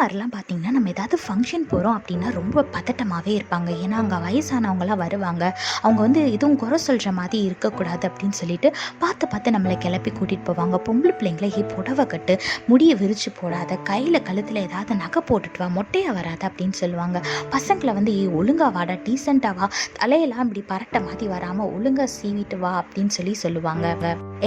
மாதிரிலாம் பார்த்திங்கன்னா நம்ம ஏதாவது ஃபங்க்ஷன் போகிறோம் அப்படின்னா ரொம்ப பதட்டமாகவே இருப்பாங்க. ஏன்னா அங்கே வயசானவங்களாம் வருவாங்க. அவங்க வந்து எதுவும் குறை சொல்கிற மாதிரி இருக்கக்கூடாது அப்படின்னு சொல்லிட்டு பார்த்து நம்மளை கிளப்பி கூட்டிகிட்டு போவாங்க. பொம்பளை பிள்ளைங்களை புடவை கட்டு, முடியை விரித்து போடாத, கையில் கழுத்தில் ஏதாவது நகை போட்டுட்டு வா, மொட்டையாக வராது அப்படின்னு சொல்லுவாங்க. பசங்களை வந்து ஒழுங்காக வாடா, டீசெண்டாக வா, தலையெல்லாம் இப்படி பரட்டை மாதிரி வராமல் ஒழுங்காக சீவிட்டு வா அப்படின்னு சொல்லுவாங்க.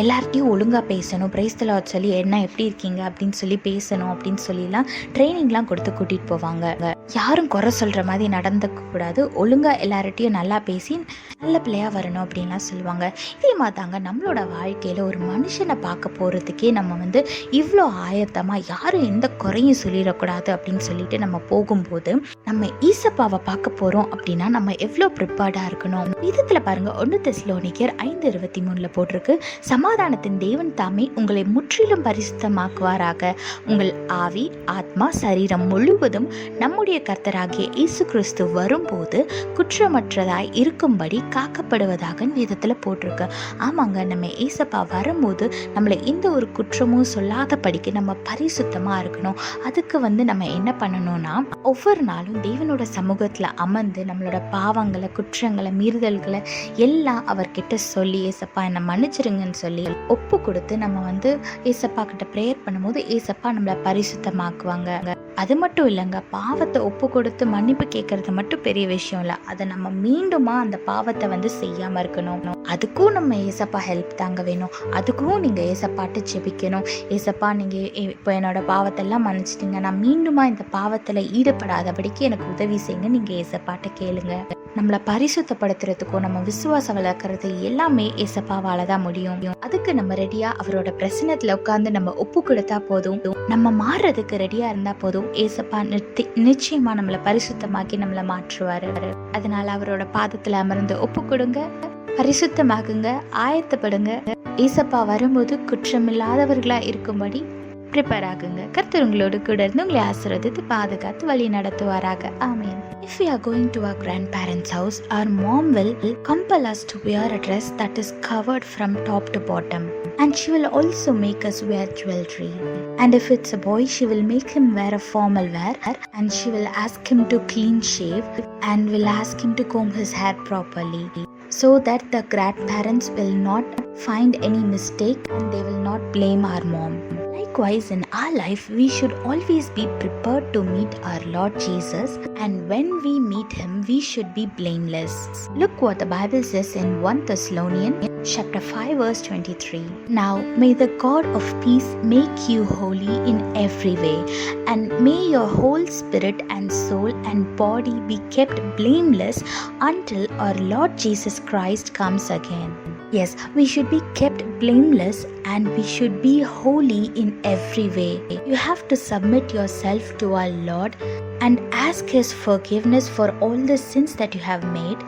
எல்லார்ட்டையும் ஒழுங்காக பேசணும், பிரைஸ் தி லார்ட் சொல்லி என்ன எப்படி இருக்கீங்க அப்படின்னு சொல்லி பேசணும் அப்படின்னு சொல்லிலாம் ட்ரைனிங்லாம் கொடுத்து கூட்டிகிட்டு போவாங்க. யாரும் குறை சொல்கிற மாதிரி நடந்துக்க கூடாது, ஒழுங்காக எல்லார்ட்டையும் நல்லா பேசி நல்ல பிள்ளையாக வரணும் அப்படின்லாம் சொல்லுவாங்க. இதே மாதிரி தாங்க நம்மளோட வாழ்க்கையில் ஒரு மனுஷனை பார்க்க போகிறதுக்கே நம்ம வந்து இவ்வளோ ஆயத்தமாக யாரும் எந்த குறையும் சொல்லிடக்கூடாது அப்படின்னு சொல்லிட்டு நம்ம போகும்போது நம்ம ஈசப்பாவை பார்க்க போகிறோம் அப்படின்னா நம்ம எவ்வளோ ப்ரிப்பேர்டாக இருக்கணும். விதத்தில் பாருங்கள், 1 தெசலோனிக்கர் 5:23 போட்டிருக்கு, சமாதானத்தின் தேவன் தாமே உங்களை முற்றிலும் பரிசுத்தமாக்குவாராக, உங்கள் ஆவி, ஆத்மா, சரீரம் முழுவதும் நம்முடைய கர்த்தராகிய இயேசு கிறிஸ்து வரும்போது குற்றமற்றதாய் இருக்கும்படி காக்கப்படுவதாக வேதத்தில் போட்டிருக்கு. ஆமாங்க, நம்ம ஏசப்பா வரும்போது நம்மளை எந்த ஒரு குற்றமும் சொல்லாதபடிக்கு நம்ம பரிசுத்தமாக இருக்கணும். அதுக்கு வந்து நம்ம என்ன பண்ணணும்னா, ஒவ்வொரு நாளும் தேவனோட சமூகத்தில் அமர்ந்து நம்மளோட பாவங்களை, குற்றங்களை, மீறுதல்களை எல்லாம் அவர்கிட்ட சொல்லி ஏசப்பா என்னை மன்னிச்சிருங்கன்னு சொல்லி ஒப்பு கொடுத்து நம்ம வந்து ஏசப்பா கிட்ட ப்ரேயர் பண்ணும்போது ஏசப்பா நம்மளை பரிசுத்தமாக்குவாங்க. அது மட்டும் இல்லைங்க, பாவத்தை ஒப்பு கொடுத்து மன்னிப்பு கேட்கறது மட்டும் பெரிய விஷயம் இல்லை, அதை நம்ம மீண்டுமா அந்த பாவத்தை வந்து செய்யாமல் இருக்கணும். அதுக்கும் நம்ம ஏசப்பா ஹெல்ப் தாங்க வேணும். அதுக்கும் நீங்கள் ஏசப்பாட்டு ஜெபிக்கணும். ஏசப்பா நீங்கள் இப்போ என்னோட பாவத்தெல்லாம் மன்னிச்சிட்டிங்க, நான் மீண்டுமா இந்த பாவத்தில் ஈடுபடாதபடிக்கு எனக்கு உதவி செய்யுங்க நீங்கள் ஏசப்பாட்ட கேளுங்க. நம்மளை பரிசுத்தப்படுத்துறதுக்கும் நம்ம விசுவாசம் வளர்க்குறது எல்லாமே ஏசப்பாவால தான் முடியும். அதுக்கு நம்ம ரெடியாக அவரோட பிரசனத்தில் உட்காந்து நம்ம ஒப்பு கொடுத்தா போதும், நம்ம மாறுறதுக்கு ரெடியாக இருந்தால் போதும், ஏசப்பா நிச்சயமாக நம்மளை பரிசுத்தமாக்கி நம்மளை மாற்றுவார். அதனால அவரோட பாதத்தில் அமர்ந்து ஒப்பு கொடுங்க, பரிசுத்தமாகுங்க, ஆயத்தப்படுங்க. ஏசப்பா வரும்போது குற்றமில்லாதவர்களா இருக்கும்படி ப்ரிப்பேர் ஆகுங்க. கர்த்தர் உங்களோடு கூட இருந்து உங்களை ஆசீர்வதித்து பாதுகாத்து வழி நடத்துவாராக. ஆமென். If we are going to our grandparents' house, our mom will compel us to wear a dress that is covered from top to bottom, and she will also make us wear jewelry. And if it's a boy, she will make him wear a formal wear, and she will ask him to clean shave and will ask him to comb his hair properly, so that the grandparents will not find any mistake and they will not blame our mom. Likewise, in our life, we should always be prepared to meet our Lord Jesus, and when we meet him, we should be blameless. Look what the Bible says in 1 Thessalonians chapter 5 verse 23. Now may the God of peace make you holy in every way, and may your whole spirit and soul and body be kept blameless until our Lord Jesus Christ comes again. Yes, we should be kept blameless and we should be holy in every way. You have to submit yourself to our Lord and ask his forgiveness for all the sins that you have made,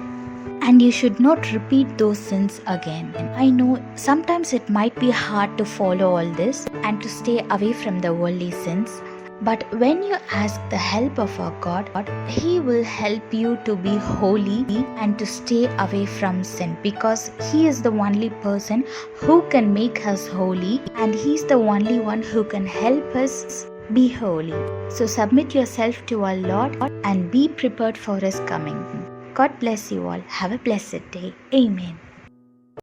and you should not repeat those sins again. I know sometimes it might be hard to follow all this and to stay away from the worldly sins, but when you ask the help of our God, he will help you to be holy and to stay away from sin, because he is the only person who can make us holy, and he is the only one who can help us be holy. So submit yourself to our Lord and be prepared for his coming. God bless you all. Have a blessed day. Amen.